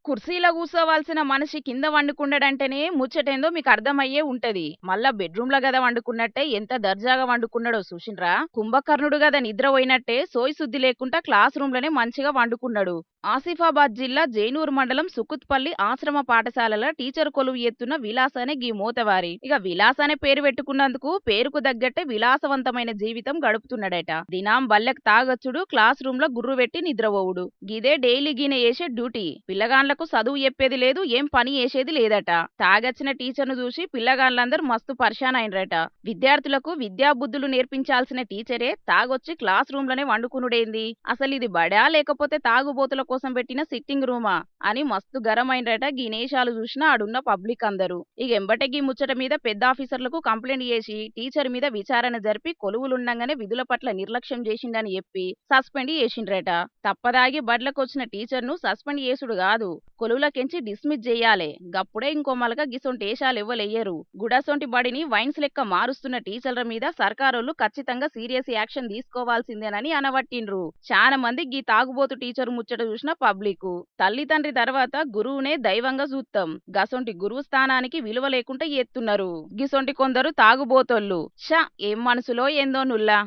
కుర్సీలో కూసోవాల్సిన మనిషి కింద వండుకున్నాడంటేనే ముచ్చటేందో మీకు అర్థమయ్యే ఉంటది. మళ్ళా బెడ్రూమ్‌లో గదా వండుకున్నట్టే ఎంత దర్జాగా వండుకున్నాడో చూసిండ్రా? కుంభకర్ణుడు గదా నిద్ర పోయినట్టే సోయి సుద్ది లేకుండా క్లాస్ రూమ్‌లోనే మంచిగా వండుకున్నాడు. ఆసిఫాబాద్ జిల్లా జైనూర్ మండలం సుకుత్పల్లి ఆశ్రమ పాఠశాలలో టీచర్ కొలువు ఎత్తున్న విలాస్ అనే గీ మోతవారి. ఇక విలాస్ అనే పేరు పెట్టుకున్నందుకు పేరుకు తగ్గట్టే విలాసవంతమైన జీవితం గడుపుతున్నాడట. దినాం బల్లెకు తాగొచ్చుడు, క్లాస్ రూమ్ లో గుర్రు పెట్టి నిద్రపోవుడు. గిదే డైలీ గీన చేసే డ్యూటీ. పిల్లగాండ్లకు చదువు చెప్పేది లేదు, ఏం పని చేసేది లేదట. తాగొచ్చిన టీచర్ ను చూసి పిల్లగాండ్లందరూ మస్తు పరిశాన్ అయినరట. విద్యార్థులకు విద్యా బుద్ధులు నేర్పించాల్సిన టీచరే తాగొచ్చి క్లాస్ రూమ్ లోనే వండుకునుడేంది? అసలు ఇది బడా లేకపోతే తాగుబోతుల కోసం పెట్టిన సిట్టింగ్ రూమా అని మస్తు గరమైనరట. గీనేశాలు చూసిన ఆడున్న పబ్లిక్ అందరూ. ఇక ఎంబటే గీ ముచ్చట మీద పెద్ద ఆఫీసర్లకు కంప్లైంట్ చేసి టీచర్ మీద విచారణ జరిపి కొలువులుండంగానే విధుల పట్ల నిర్లక్ష్యం చేసిండని చెప్పి సస్పెండ్ చేసిండ్రట. తప్పదాగి బడ్లకొచ్చిన టీచర్ ను సస్పెండ్ చేసుడు కాదు, కొలువులకెంచి డిస్మిస్ చేయాలే. గప్పుడే ఇంకో మలక గిసొంటి ఏషాలు ఎవ్వలెయ్యరు. గుడసొంటి బడిని వైన్స్ లెక్క మారుస్తున్న టీచర్ల మీద సర్కారోళ్ళు ఖచ్చితంగా సీరియస్ యాక్షన్ తీసుకోవాల్సిందేనని అనవట్టిండ్రు. చాలా మంది గీ తాగుబోతు టీచర్ ముచ్చట చూసిన పబ్లిక్. తల్లి తండ్రి తర్వాత గురువునే దైవంగా చూత్తం, గసొంటి గురువు స్థానానికి విలువ లేకుండా ఎత్తున్నారు గిసొంటి కొందరు తాగుబోతోళ్ళు. ఏం మనసులో ఏందో నుల్లా.